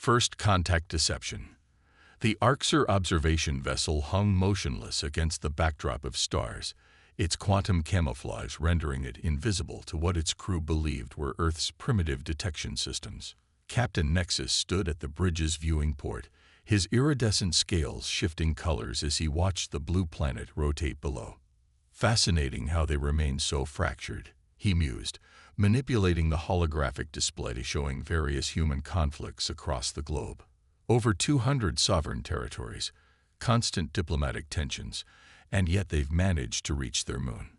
First contact deception. The Arcser observation vessel hung motionless against the backdrop of stars, its quantum camouflage rendering it invisible to what its crew believed were Earth's primitive detection systems. Captain Nexus stood at the bridge's viewing port, his iridescent scales shifting colors as he watched the blue planet rotate below. Fascinating how they remained so fractured, he mused, manipulating the holographic display showing various human conflicts across the globe. Over 200 sovereign territories, constant diplomatic tensions, and yet they've managed to reach their moon.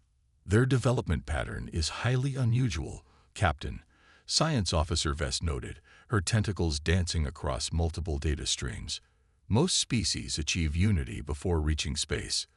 Their development pattern is highly unusual, Captain, Science Officer Vest noted, her tentacles dancing across multiple data streams. Most species achieve unity before reaching space.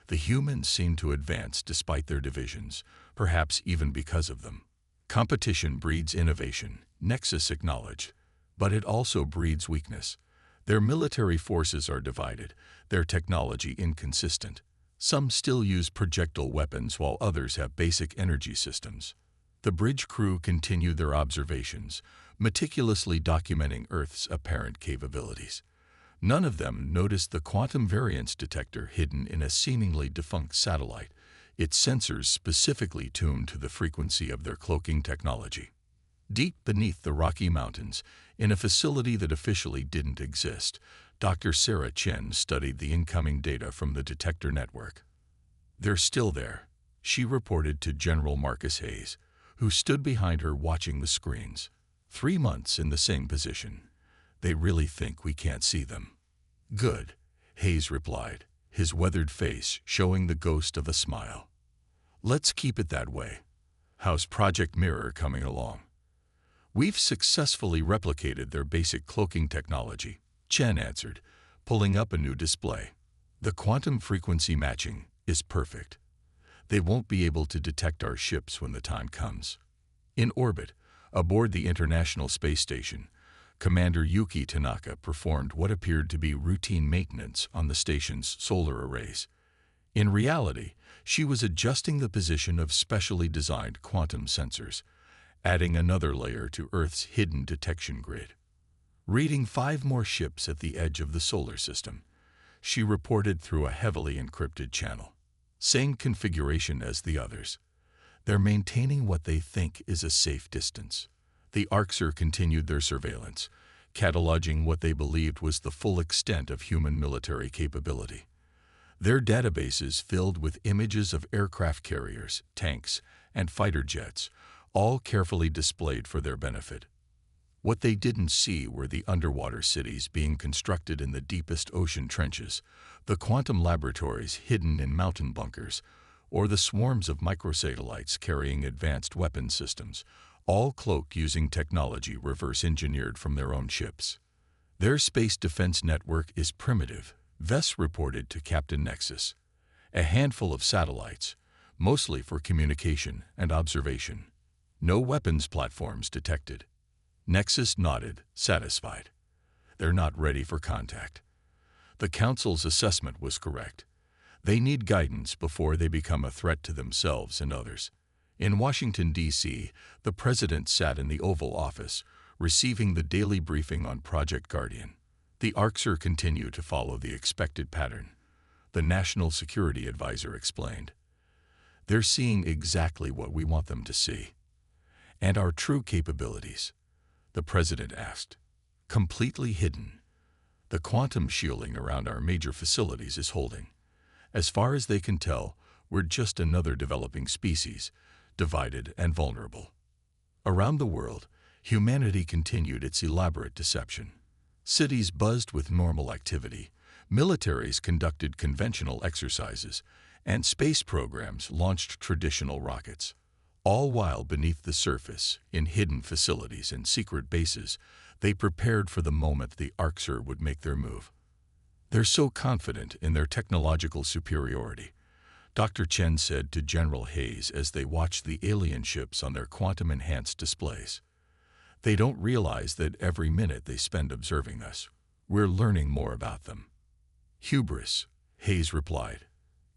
The humans seem to advance despite their divisions, perhaps even because of them. Competition breeds innovation, Nexus acknowledged, but it also breeds weakness. Their military forces are divided, their technology inconsistent. Some still use projectile weapons while others have basic energy systems. The bridge crew continued their observations, meticulously documenting Earth's apparent capabilities. None of them noticed the quantum variance detector hidden in a seemingly defunct satellite, its sensors specifically tuned to the frequency of their cloaking technology. Deep beneath the Rocky Mountains, in a facility that officially didn't exist, Dr. Sarah Chen studied the incoming data from the detector network. "They're still there," she reported to General Marcus Hayes, who stood behind her watching the screens. 3 months in the same position. They really think we can't see them. "Good," Hayes replied, his weathered face showing the ghost of a smile. "Let's keep it that way. How's Project Mirror coming along?" "We've successfully replicated their basic cloaking technology," Chen answered, pulling up a new display. "The quantum frequency matching is perfect. They won't be able to detect our ships when the time comes." In orbit, aboard the International Space Station, Commander Yuki Tanaka performed what appeared to be routine maintenance on the station's solar arrays. In reality, she was adjusting the position of specially designed quantum sensors, adding another layer to Earth's hidden detection grid. Reading 5 more ships at the edge of the solar system, she reported through a heavily encrypted channel. Same configuration as the others. They're maintaining what they think is a safe distance. The Arcser continued their surveillance, cataloging what they believed was the full extent of human military capability. Their databases filled with images of aircraft carriers, tanks, and fighter jets, all carefully displayed for their benefit. What they didn't see were the underwater cities being constructed in the deepest ocean trenches, the quantum laboratories hidden in mountain bunkers, or the swarms of microsatellites carrying advanced weapon systems, all cloaked using technology reverse-engineered from their own ships. Their space defense network is primitive, Vess reported to Captain Nexus. A handful of satellites, mostly for communication and observation. No weapons platforms detected. Nexus nodded, satisfied. They're not ready for contact. The Council's assessment was correct. They need guidance before they become a threat to themselves and others. In Washington, D.C., the President sat in the Oval Office, receiving the daily briefing on Project Guardian. The Arcser continued to follow the expected pattern. The National Security Advisor explained. "They're seeing exactly what we want them to see." "And our true capabilities?" the President asked. "Completely hidden. The quantum shielding around our major facilities is holding. As far as they can tell, we're just another developing species, divided and vulnerable." Around the world, humanity continued its elaborate deception. Cities buzzed with normal activity, militaries conducted conventional exercises, and space programs launched traditional rockets. All while beneath the surface, in hidden facilities and secret bases, they prepared for the moment the Arcser would make their move. "They're so confident in their technological superiority," Dr. Chen said to General Hayes as they watched the alien ships on their quantum-enhanced displays. "They don't realize that every minute they spend observing us, we're learning more about them." "Hubris," Hayes replied.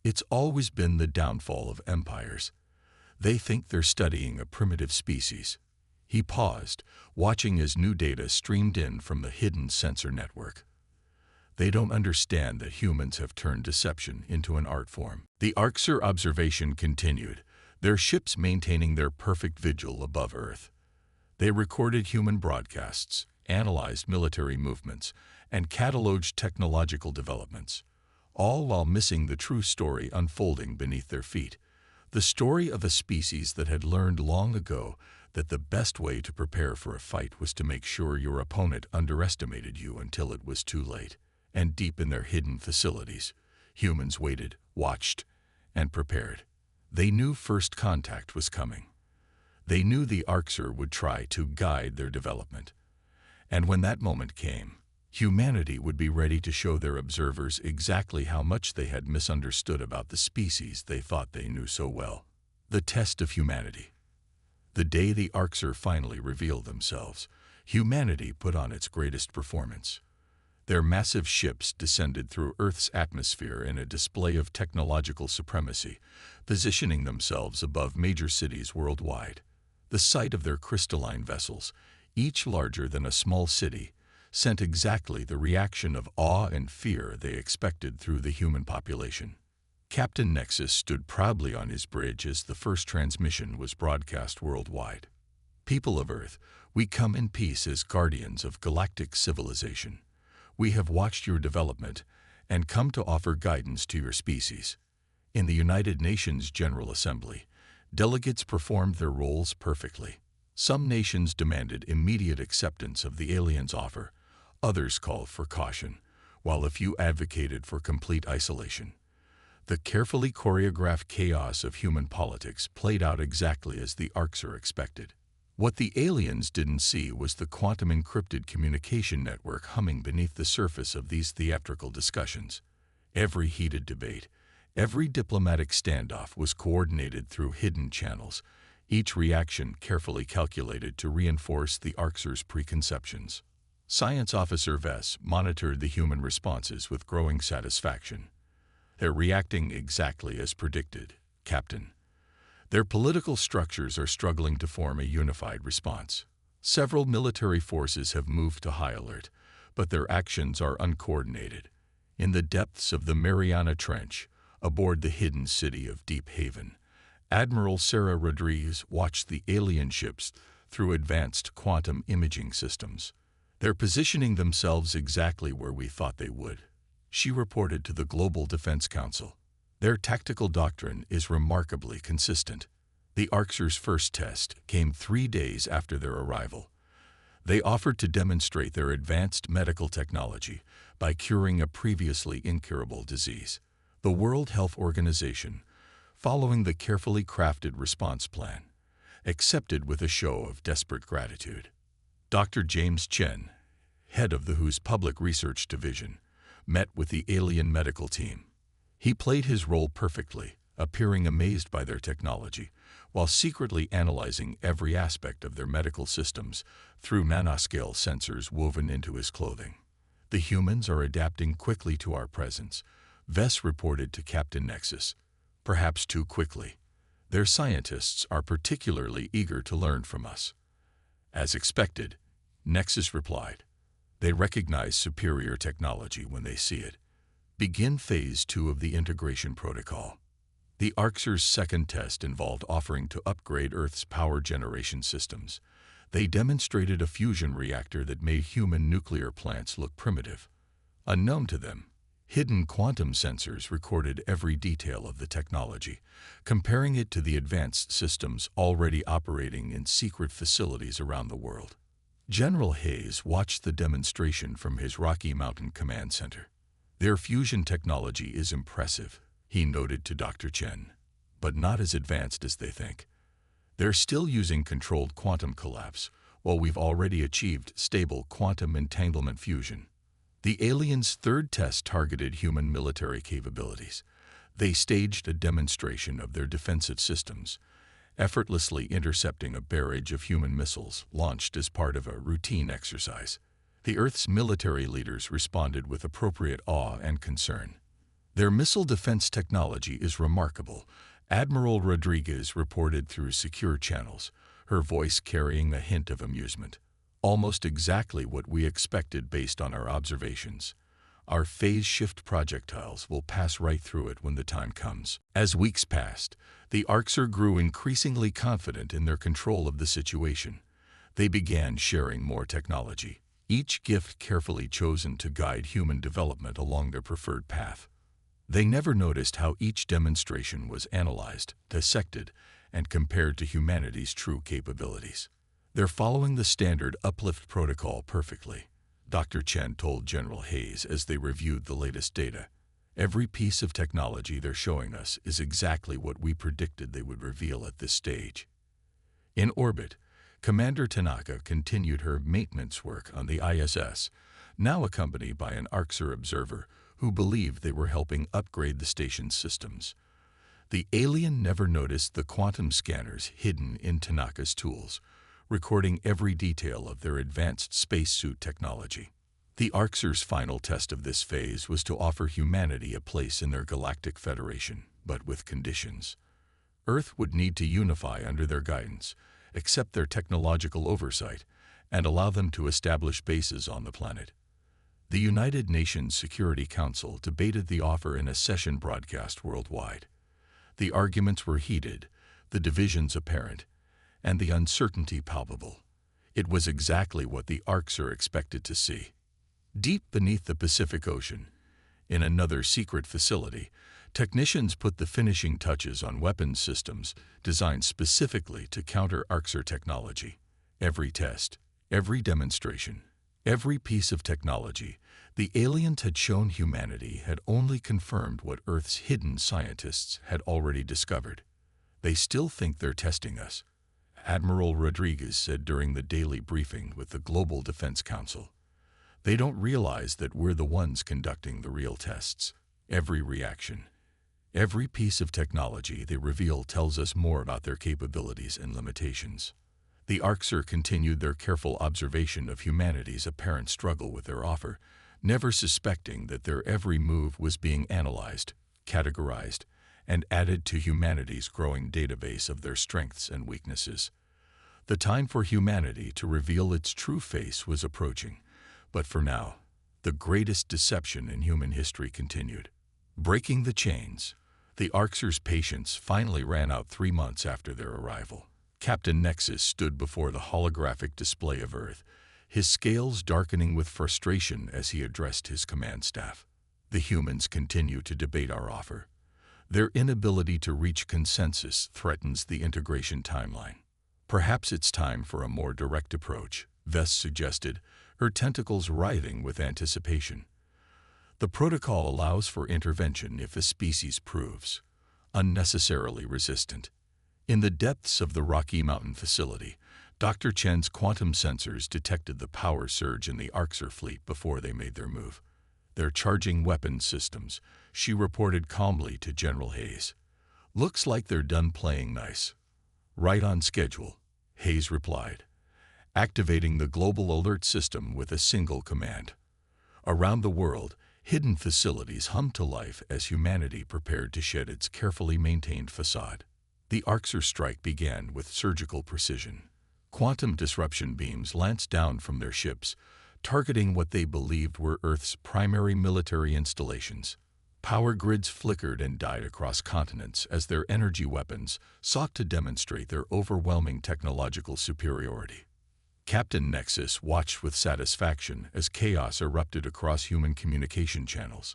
"It's always been the downfall of empires. They think they're studying a primitive species." He paused, watching as new data streamed in from the hidden sensor network. They don't understand that humans have turned deception into an art form. The Orcs' observation continued, their ships maintaining their perfect vigil above Earth. They recorded human broadcasts, analyzed military movements, and cataloged technological developments, all while missing the true story unfolding beneath their feet. The story of a species that had learned long ago that the best way to prepare for a fight was to make sure your opponent underestimated you until it was too late. And deep in their hidden facilities, humans waited, watched, and prepared. They knew first contact was coming. They knew the Orcs would try to guide their development. And when that moment came, humanity would be ready to show their observers exactly how much they had misunderstood about the species they thought they knew so well. The test of humanity. The day the Orcs finally revealed themselves, humanity put on its greatest performance. Their massive ships descended through Earth's atmosphere in a display of technological supremacy, positioning themselves above major cities worldwide. The sight of their crystalline vessels, each larger than a small city, sent exactly the reaction of awe and fear they expected through the human population. Captain Nexus stood proudly on his bridge as the first transmission was broadcast worldwide. People of Earth, we come in peace as guardians of galactic civilization. We have watched your development and come to offer guidance to your species. In the United Nations General Assembly, delegates performed their roles perfectly. Some nations demanded immediate acceptance of the aliens' offer, others called for caution, while a few advocated for complete isolation. The carefully choreographed chaos of human politics played out exactly as the Orcs expected. What the aliens didn't see was the quantum-encrypted communication network humming beneath the surface of these theatrical discussions. Every heated debate, every diplomatic standoff was coordinated through hidden channels, each reaction carefully calculated to reinforce the Orcs' preconceptions. Science Officer Vess monitored the human responses with growing satisfaction. They're reacting exactly as predicted, Captain. Their political structures are struggling to form a unified response. Several military forces have moved to high alert, but their actions are uncoordinated. In the depths of the Mariana Trench, aboard the hidden city of Deep Haven, Admiral Sarah Rodriguez watched the alien ships through advanced quantum imaging systems. They're positioning themselves exactly where we thought they would, she reported to the Global Defense Council. Their tactical doctrine is remarkably consistent. The Orcs' first test came 3 days after their arrival. They offered to demonstrate their advanced medical technology by curing a previously incurable disease. The World Health Organization, following the carefully crafted response plan, accepted with a show of desperate gratitude. Dr. James Chen, head of the WHO's Public Research Division, met with the alien medical team. He played his role perfectly, appearing amazed by their technology, while secretly analyzing every aspect of their medical systems through nanoscale sensors woven into his clothing. The humans are adapting quickly to our presence, Vess reported to Captain Nexus. Perhaps too quickly. Their scientists are particularly eager to learn from us. As expected, Nexus replied. They recognize superior technology when they see it. Begin Phase 2 of the integration protocol. The Orcs' second test involved offering to upgrade Earth's power generation systems. They demonstrated a fusion reactor that made human nuclear plants look primitive. Unknown to them, hidden quantum sensors recorded every detail of the technology, comparing it to the advanced systems already operating in secret facilities around the world. General Hayes watched the demonstration from his Rocky Mountain Command Center. Their fusion technology is impressive, he noted to Dr. Chen, but not as advanced as they think. They're still using controlled quantum collapse, while we've already achieved stable quantum entanglement fusion. The aliens' third test targeted human military capabilities. They staged a demonstration of their defensive systems, effortlessly intercepting a barrage of human missiles launched as part of a routine exercise. The Earth's military leaders responded with appropriate awe and concern. Their missile defense technology is remarkable, Admiral Rodriguez reported through secure channels. her voice carrying a hint of amusement. Almost exactly what we expected based on our observations. Our phase shift projectiles will pass right through it when the time comes. As weeks passed, the Arxer grew increasingly confident in their control of the situation. They began sharing more technology, each gift carefully chosen to guide human development along their preferred path. They never noticed how each demonstration was analyzed, dissected, and compared to humanity's true capabilities. They're following the standard uplift protocol perfectly, Dr. Chen told General Hayes as they reviewed the latest data. Every piece of technology they're showing us is exactly what we predicted they would reveal at this stage. In orbit, Commander Tanaka continued her maintenance work on the ISS, now accompanied by an Arxer observer who believed they were helping upgrade the station's systems. The alien never noticed the quantum scanners hidden in Tanaka's tools, recording every detail of their advanced spacesuit technology. The Arxer's final test of this phase was to offer humanity a place in their galactic federation, but with conditions. Earth would need to unify under their guidance, accept their technological oversight, and allow them to establish bases on the planet. The United Nations Security Council debated the offer in a session broadcast worldwide. The arguments were heated, the divisions apparent, and the uncertainty palpable. It was exactly what the Arxer expected to see. Deep beneath the Pacific Ocean, in another secret facility, technicians put the finishing touches on weapons systems designed specifically to counter Arxer technology. Every test, every demonstration, every piece of technology the aliens had shown humanity had only confirmed what Earth's hidden scientists had already discovered. They still think they're testing us, Admiral Rodriguez said during the daily briefing with the Global Defense Council. They don't realize that we're the ones conducting the real tests. Every reaction, every piece of technology they reveal tells us more about their capabilities and limitations. The Arxer continued their careful observation of humanity's apparent struggle with their offer, never suspecting that their every move was being analyzed, categorized, and added to humanity's growing database of their strengths and weaknesses. The time for humanity to reveal its true face was approaching, but for now, the greatest deception in human history continued. Breaking the chains, the Arxer's patience finally ran out 3 months after their arrival. Captain Nexus stood before the holographic display of Earth, his scales darkening with frustration as he addressed his command staff. The humans continue to debate our offer. Their inability to reach consensus threatens the integration timeline. Perhaps it's time for a more direct approach, Vess suggested, her tentacles writhing with anticipation. The protocol allows for intervention if a species proves unnecessarily resistant. In the depths of the Rocky Mountain facility, Dr. Chen's quantum sensors detected the power surge in the Arxer fleet before they made their move. They're charging weapons systems, she reported calmly to General Hayes. Looks like they're done playing nice. Right on schedule, Hayes replied, activating the global alert system with a single command. Around the world, hidden facilities hummed to life as humanity prepared to shed its carefully maintained facade. The Arxer strike began with surgical precision. Quantum disruption beams lanced down from their ships, targeting what they believed were Earth's primary military installations. Power grids flickered and died across continents as their energy weapons sought to demonstrate their overwhelming technological superiority. Captain Nexus watched with satisfaction as chaos erupted across human communication channels.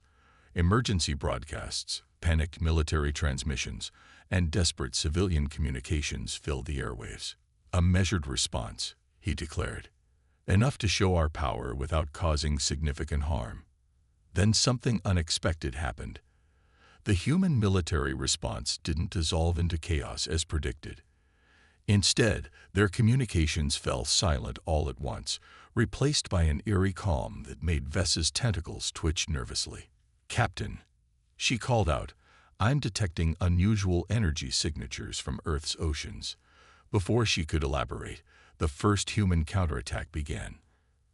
Emergency broadcasts, panicked military transmissions, and desperate civilian communications filled the airwaves. A measured response, he declared. Enough to show our power without causing significant harm. Then something unexpected happened. The human military response didn't dissolve into chaos as predicted. Instead, their communications fell silent all at once, replaced by an eerie calm that made Vess's tentacles twitch nervously. "Captain," she called out, "I'm detecting unusual energy signatures from Earth's oceans." Before she could elaborate, the first human counterattack began.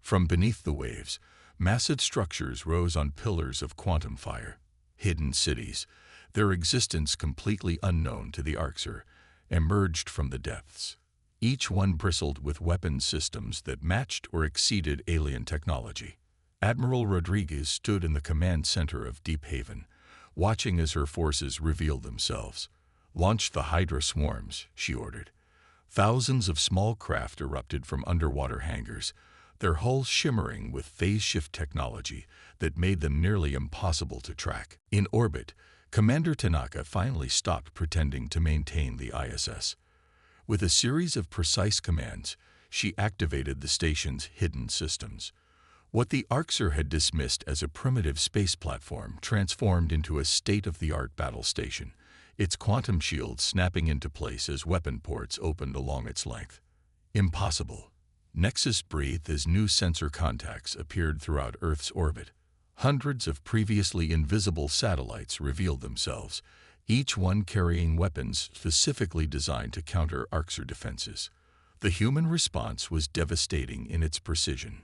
From beneath the waves, massive structures rose on pillars of quantum fire. Hidden cities, their existence completely unknown to the Arxer, emerged from the depths. Each one bristled with weapons systems that matched or exceeded alien technology. Admiral Rodriguez stood in the command center of Deep Haven, watching as her forces revealed themselves. "Launch the Hydra swarms," she ordered. Thousands of small craft erupted from underwater hangars, their hulls shimmering with phase-shift technology that made them nearly impossible to track. In orbit, Commander Tanaka finally stopped pretending to maintain the ISS. With a series of precise commands, she activated the station's hidden systems. What the Orcs had dismissed as a primitive space platform transformed into a state-of-the-art battle station, its quantum shields snapping into place as weapon ports opened along its length. Impossible. Nexus breathed as new sensor contacts appeared throughout Earth's orbit. Hundreds of previously invisible satellites revealed themselves, each one carrying weapons specifically designed to counter Orcs defenses. The human response was devastating in its precision.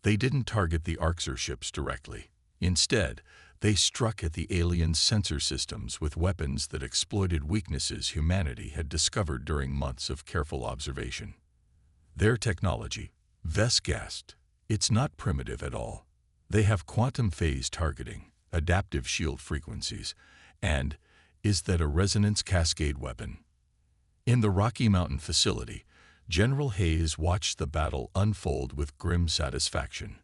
They didn't target the Orcs ships directly. Instead, they struck at the alien sensor systems with weapons that exploited weaknesses humanity had discovered during months of careful observation. Their technology, Vess gasped, it's not primitive at all. They have quantum phase targeting, adaptive shield frequencies, and is that a resonance cascade weapon? In the Rocky Mountain facility, General Hayes watched the battle unfold with grim satisfaction.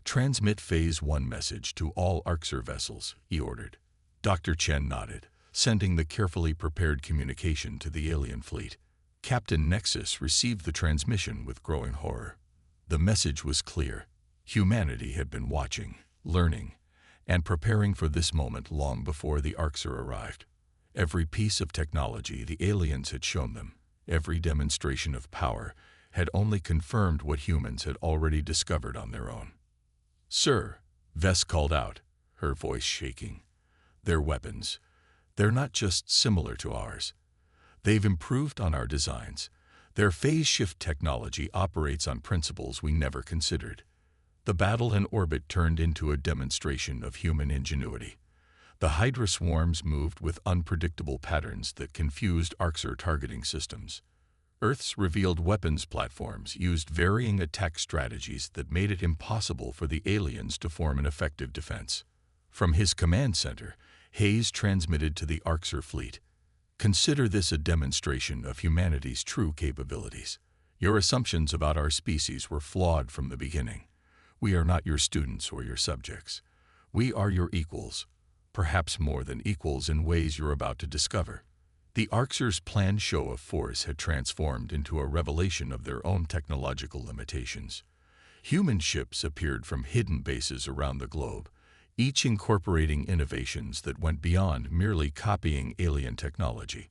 "Transmit Phase 1 message to all Orcs vessels," he ordered. Dr. Chen nodded, sending the carefully prepared communication to the alien fleet. Captain Nexus received the transmission with growing horror. The message was clear. Humanity had been watching, learning, and preparing for this moment long before the Orcs arrived. Every piece of technology the aliens had shown them, every demonstration of power, had only confirmed what humans had already discovered on their own. "Sir," Vess called out, her voice shaking. "Their weapons. They're not just similar to ours. They've improved on our designs. Their phase shift technology operates on principles we never considered." The battle in orbit turned into a demonstration of human ingenuity. The Hydra swarms moved with unpredictable patterns that confused Orcs targeting systems. Earth's revealed weapons platforms used varying attack strategies that made it impossible for the aliens to form an effective defense. From his command center, Hayes transmitted to the Orcs fleet, "Consider this a demonstration of humanity's true capabilities. Your assumptions about our species were flawed from the beginning. We are not your students or your subjects. We are your equals, perhaps more than equals in ways you're about to discover." The Orcs' planned show of force had transformed into a revelation of their own technological limitations. Human ships appeared from hidden bases around the globe, each incorporating innovations that went beyond merely copying alien technology.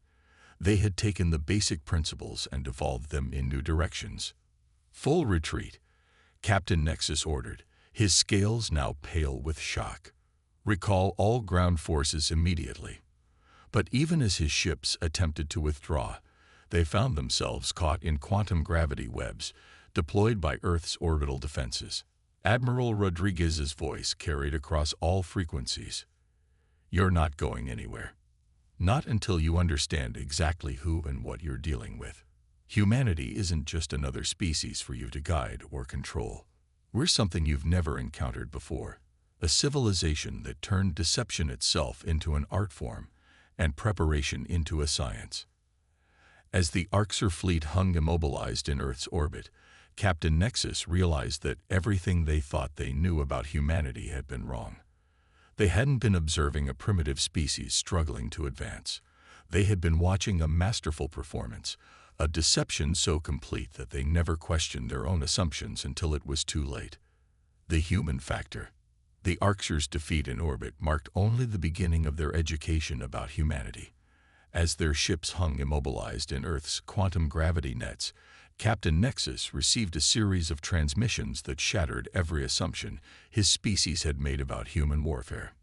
They had taken the basic principles and evolved them in new directions. "Full retreat," Captain Nexus ordered, his scales now pale with shock. "Recall all ground forces immediately." But even as his ships attempted to withdraw, they found themselves caught in quantum gravity webs deployed by Earth's orbital defenses. Admiral Rodriguez's voice carried across all frequencies. "You're not going anywhere. Not until you understand exactly who and what you're dealing with. Humanity isn't just another species for you to guide or control. We're something you've never encountered before, a civilization that turned deception itself into an art form and preparation into a science." As the Orcs fleet hung immobilized in Earth's orbit, Captain Nexus realized that everything they thought they knew about humanity had been wrong. They hadn't been observing a primitive species struggling to advance. They had been watching a masterful performance, a deception so complete that they never questioned their own assumptions until it was too late. The human factor. The Orcs' defeat in orbit marked only the beginning of their education about humanity. As their ships hung immobilized in Earth's quantum gravity nets, Captain Nexus received a series of transmissions that shattered every assumption his species had made about human warfare.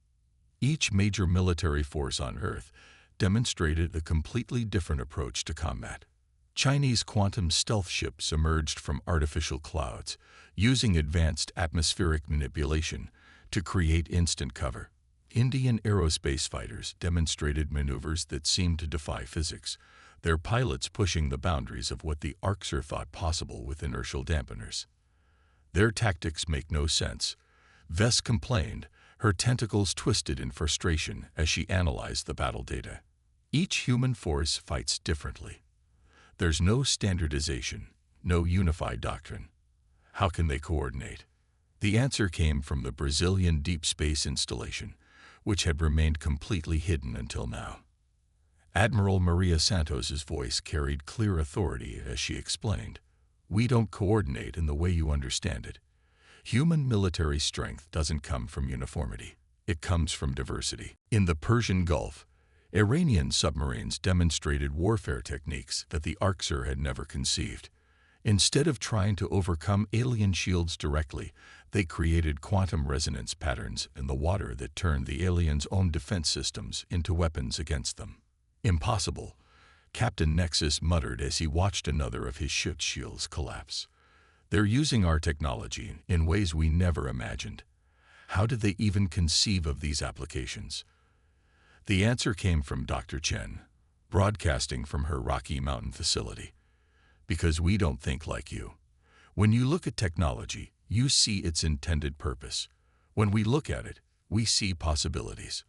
Each major military force on Earth demonstrated a completely different approach to combat. Chinese quantum stealth ships emerged from artificial clouds, using advanced atmospheric manipulation to create instant cover. Indian aerospace fighters demonstrated maneuvers that seemed to defy physics, their pilots pushing the boundaries of what the Arcser thought possible with inertial dampeners. Their tactics make no sense, Vess complained, her tentacles twisted in frustration as she analyzed the battle data. Each human force fights differently. There's no standardization, no unified doctrine. How can they coordinate? The answer came from the Brazilian deep space installation, which had remained completely hidden until now. Admiral Maria Santos's voice carried clear authority as she explained, "We don't coordinate in the way you understand it. Human military strength doesn't come from uniformity. It comes from diversity." In the Persian Gulf, Iranian submarines demonstrated warfare techniques that the Arcser had never conceived. Instead of trying to overcome alien shields directly, they created quantum resonance patterns in the water that turned the aliens' own defense systems into weapons against them. "Impossible," Captain Nexus muttered as he watched another of his ship's shields collapse. "They're using our technology in ways we never imagined. How did they even conceive of these applications?" The answer came from Dr. Chen, broadcasting from her Rocky Mountain facility. "Because we don't think like you. When you look at technology, you see its intended purpose. When we look at it, we see possibilities.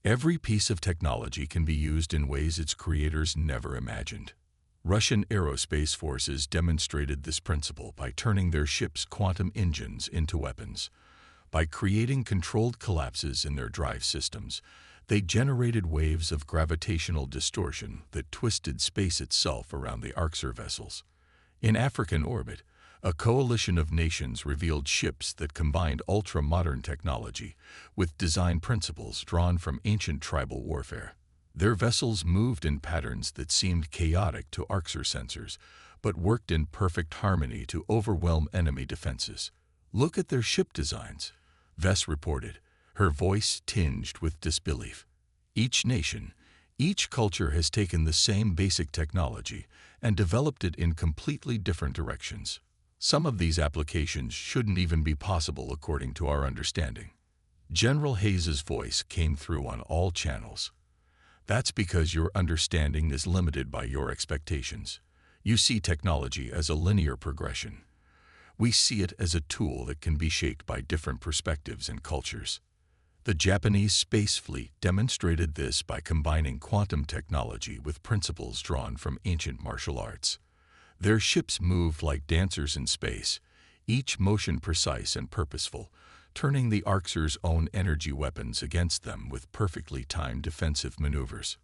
Every piece of technology can be used in ways its creators never imagined." Russian aerospace forces demonstrated this principle by turning their ships' quantum engines into weapons. By creating controlled collapses in their drive systems, they generated waves of gravitational distortion that twisted space itself around the Arcser vessels. In African orbit, a coalition of nations revealed ships that combined ultra-modern technology with design principles drawn from ancient tribal warfare. Their vessels moved in patterns that seemed chaotic to Arcser sensors, but worked in perfect harmony to overwhelm enemy defenses. "Look at their ship designs," Vess reported, her voice tinged with disbelief. "Each nation, each culture has taken the same basic technology and developed it in completely different directions. Some of these applications shouldn't even be possible according to our understanding." General Hayes's voice came through on all channels. "That's because your understanding is limited by your expectations. You see technology as a linear progression. We see it as a tool that can be shaped by different perspectives and cultures." The Japanese space fleet demonstrated this by combining quantum technology with principles drawn from ancient martial arts. Their ships moved like dancers in space, each motion precise and purposeful, turning the Arcser's own energy weapons against them with perfectly timed defensive maneuvers.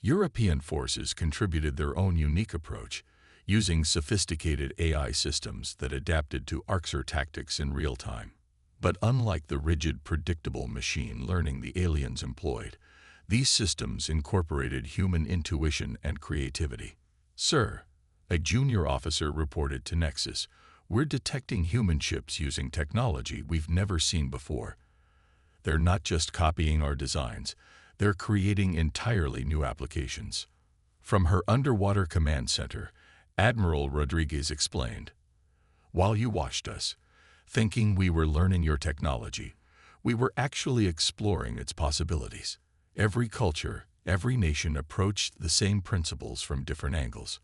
European forces contributed their own unique approach, using sophisticated AI systems that adapted to Arcser tactics in real time. But unlike the rigid, predictable machine learning the aliens employed, these systems incorporated human intuition and creativity. "Sir," a junior officer reported to Nexus, "we're detecting human ships using technology we've never seen before. They're not just copying our designs, they're creating entirely new applications." From her underwater command center, Admiral Rodriguez explained, "While you watched us, thinking we were learning your technology, we were actually exploring its possibilities. Every culture, every nation approached the same principles from different angles.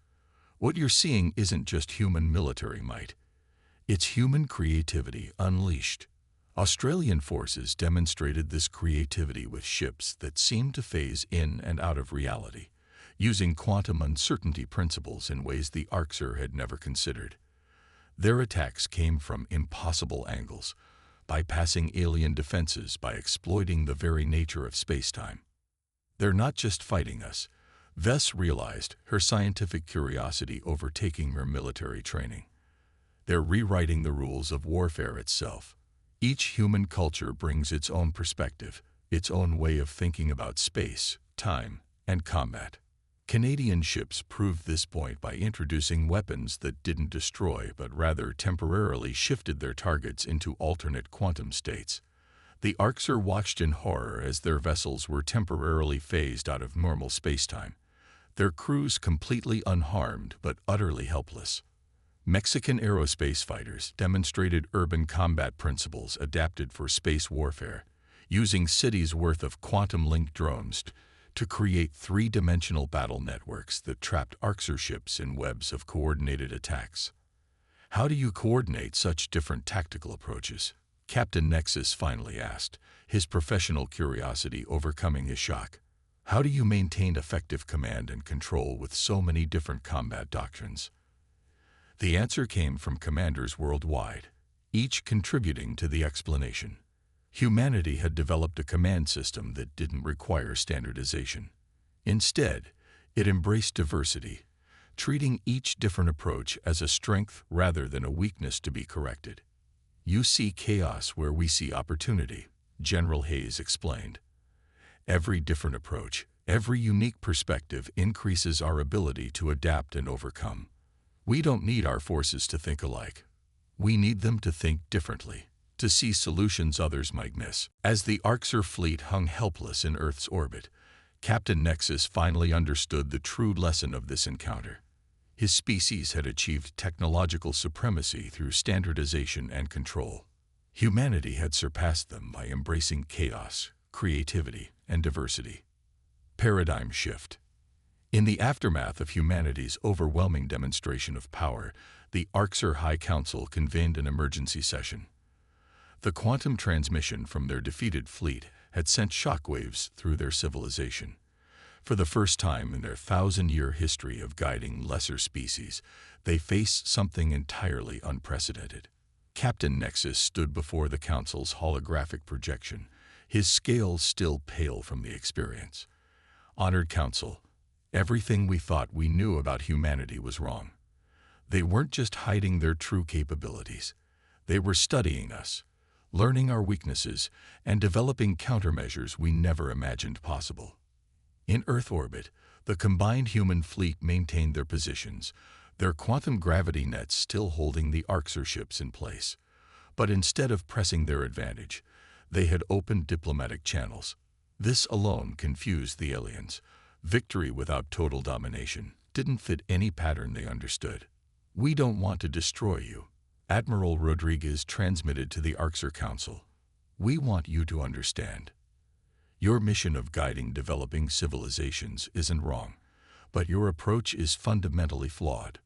What you're seeing isn't just human military might. It's human creativity unleashed." Australian forces demonstrated this creativity with ships that seemed to phase in and out of reality, using quantum uncertainty principles in ways the Arcser had never considered. Their attacks came from impossible angles, bypassing alien defenses by exploiting the very nature of space-time. "They're not just fighting us," Vess realized, her scientific curiosity overtaking her military training. "They're rewriting the rules of warfare itself. Each human culture brings its own perspective, its own way of thinking about space, time, and combat." Canadian ships proved this point by introducing weapons that didn't destroy but rather temporarily shifted their targets into alternate quantum states. The Arcser watched in horror as their vessels were temporarily phased out of normal spacetime, their crews completely unharmed but utterly helpless. Mexican aerospace fighters demonstrated urban combat principles adapted for space warfare, using cities' worth of quantum-linked drones to create three-dimensional battle networks that trapped Arxer ships in webs of coordinated attacks. How do you coordinate such different tactical approaches? Captain Nexus finally asked, his professional curiosity overcoming his shock. How do you maintain effective command and control with so many different combat doctrines? The answer came from commanders worldwide, each contributing to the explanation. Humanity had developed a command system that didn't require standardization. Instead, it embraced diversity, treating each different approach as a strength rather than a weakness to be corrected. You see chaos where we see opportunity, General Hayes explained. Every different approach, every unique perspective increases our ability to adapt and overcome. We don't need our forces to think alike. We need them to think differently, to see solutions others might miss. As the Arxer fleet hung helpless in Earth's orbit, Captain Nexus finally understood the true lesson of this encounter. His species had achieved technological supremacy through standardization and control. Humanity had surpassed them by embracing chaos, creativity, and diversity. Paradigm shift. In the aftermath of humanity's overwhelming demonstration of power, the Arxer High Council convened an emergency session. The quantum transmission from their defeated fleet had sent shockwaves through their civilization. For the first time in their 1,000-year history of guiding lesser species, they faced something entirely unprecedented. Captain Nexus stood before the Council's holographic projection, his scales still pale from the experience. Honored Council, everything we thought we knew about humanity was wrong. They weren't just hiding their true capabilities. They were studying us, learning our weaknesses, and developing countermeasures we never imagined possible. In Earth orbit, the combined human fleet maintained their positions, their quantum gravity nets still holding the Arxer ships in place. But instead of pressing their advantage, they had opened diplomatic channels. This alone confused the aliens. Victory without total domination didn't fit any pattern they understood. "We don't want to destroy you," Admiral Rodriguez transmitted to the Arxer Council. "We want you to understand. Your mission of guiding developing civilizations isn't wrong, but your approach is fundamentally flawed."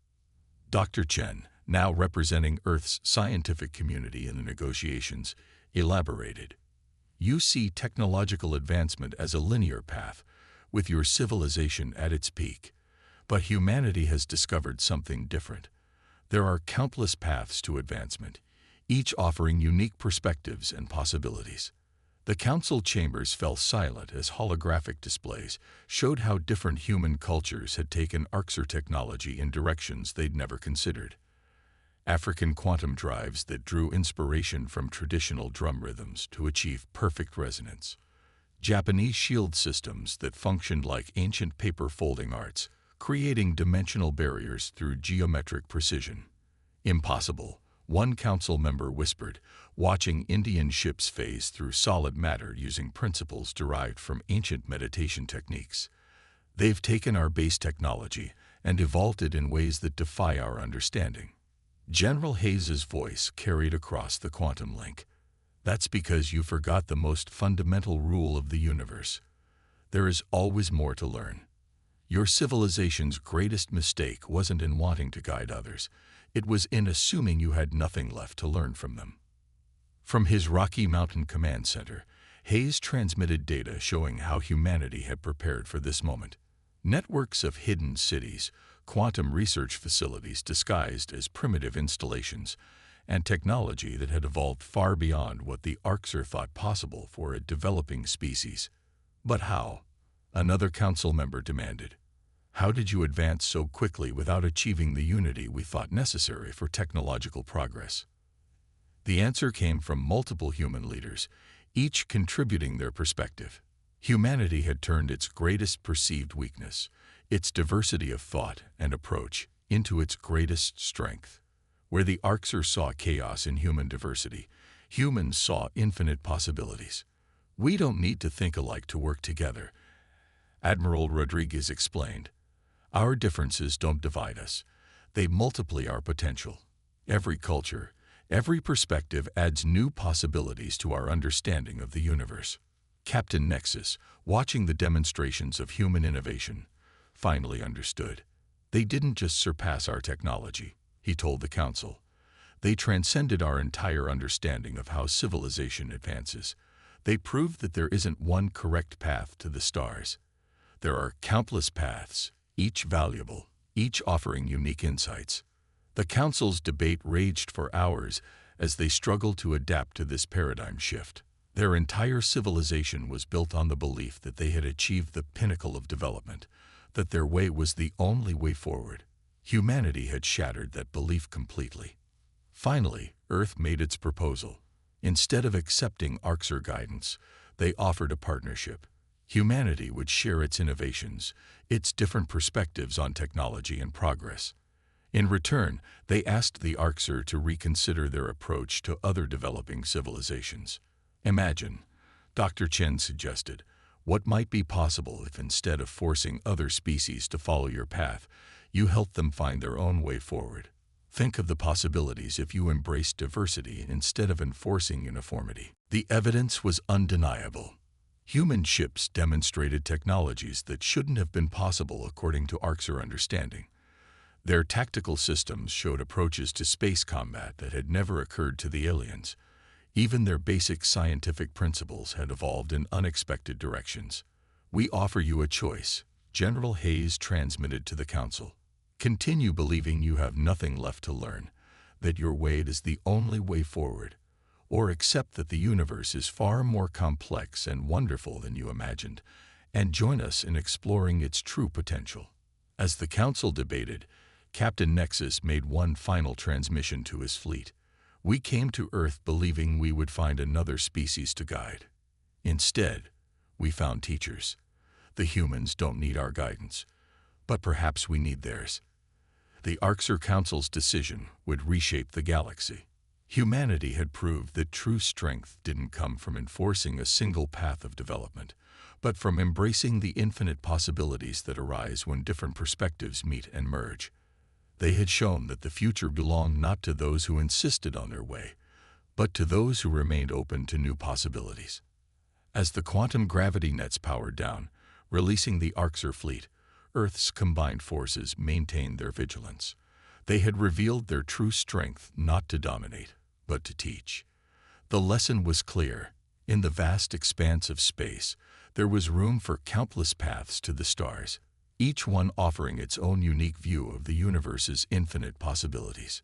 Dr. Chen, now representing Earth's scientific community in the negotiations, elaborated. "You see technological advancement as a linear path, with your civilization at its peak. But humanity has discovered something different. There are countless paths to advancement, each offering unique perspectives and possibilities." The council chambers fell silent as holographic displays showed how different human cultures had taken Arxer technology in directions they'd never considered. African quantum drives that drew inspiration from traditional drum rhythms to achieve perfect resonance. Japanese shield systems that functioned like ancient paper folding arts, creating dimensional barriers through geometric precision. "Impossible," one council member whispered, watching Indian ships phase through solid matter using principles derived from ancient meditation techniques. "They've taken our base technology and evolved it in ways that defy our understanding." General Hayes's voice carried across the quantum link. "That's because you forgot the most fundamental rule of the universe. There is always more to learn. Your civilization's greatest mistake wasn't in wanting to guide others. It was in assuming you had nothing left to learn from them." From his Rocky Mountain Command Center, Hayes transmitted data showing how humanity had prepared for this moment. Networks of hidden cities, quantum research facilities disguised as primitive installations, and technology that had evolved far beyond what the Arxer thought possible for a developing species. "But how?" another council member demanded. "How did you advance so quickly without achieving the unity we thought necessary for technological progress?" The answer came from multiple human leaders, each contributing their perspective. Humanity had turned its greatest perceived weakness, its diversity of thought and approach, into its greatest strength. Where the Arxer saw chaos in human diversity, humans saw infinite possibilities. "We don't need to think alike to work together," Admiral Rodriguez explained. "Our differences don't divide us. They multiply our potential. Every culture, every perspective adds new possibilities to our understanding of the universe." Captain Nexus, watching the demonstrations of human innovation, finally understood. They didn't just surpass our technology, he told the Council. They transcended our entire understanding of how civilization advances. They proved that there isn't one correct path to the stars. There are countless paths, each valuable, each offering unique insights. The Council's debate raged for hours as they struggled to adapt to this paradigm shift. Their entire civilization was built on the belief that they had achieved the pinnacle of development, that their way was the only way forward. Humanity had shattered that belief completely. Finally, Earth made its proposal. Instead of accepting Orcs' guidance, they offered a partnership. Humanity would share its innovations, its different perspectives on technology and progress. In return, they asked the Orcs to reconsider their approach to other developing civilizations. Imagine, Dr. Chen suggested, what might be possible if instead of forcing other species to follow your path, you helped them find their own way forward. Think of the possibilities if you embraced diversity instead of enforcing uniformity. The evidence was undeniable. Human ships demonstrated technologies that shouldn't have been possible according to Orcs' understanding. Their tactical systems showed approaches to space combat that had never occurred to the aliens. Even their basic scientific principles had evolved in unexpected directions. We offer you a choice, General Hayes transmitted to the Council. Continue believing you have nothing left to learn, that your way is the only way forward, or accept that the universe is far more complex and wonderful than you imagined, and join us in exploring its true potential. As the Council debated, Captain Nexus made one final transmission to his fleet. We came to Earth believing we would find another species to guide. Instead, we found teachers. The humans don't need our guidance, but perhaps we need theirs. The Orcs' Council's decision would reshape the galaxy. Humanity had proved that true strength didn't come from enforcing a single path of development, but from embracing the infinite possibilities that arise when different perspectives meet and merge. They had shown that the future belonged not to those who insisted on their way, but to those who remained open to new possibilities. As the quantum gravity nets powered down, releasing the Orcs' fleet, Earth's combined forces maintained their vigilance. They had revealed their true strength not to dominate, but to teach. The lesson was clear. In the vast expanse of space, there was room for countless paths to the stars, each one offering its own unique view of the universe's infinite possibilities.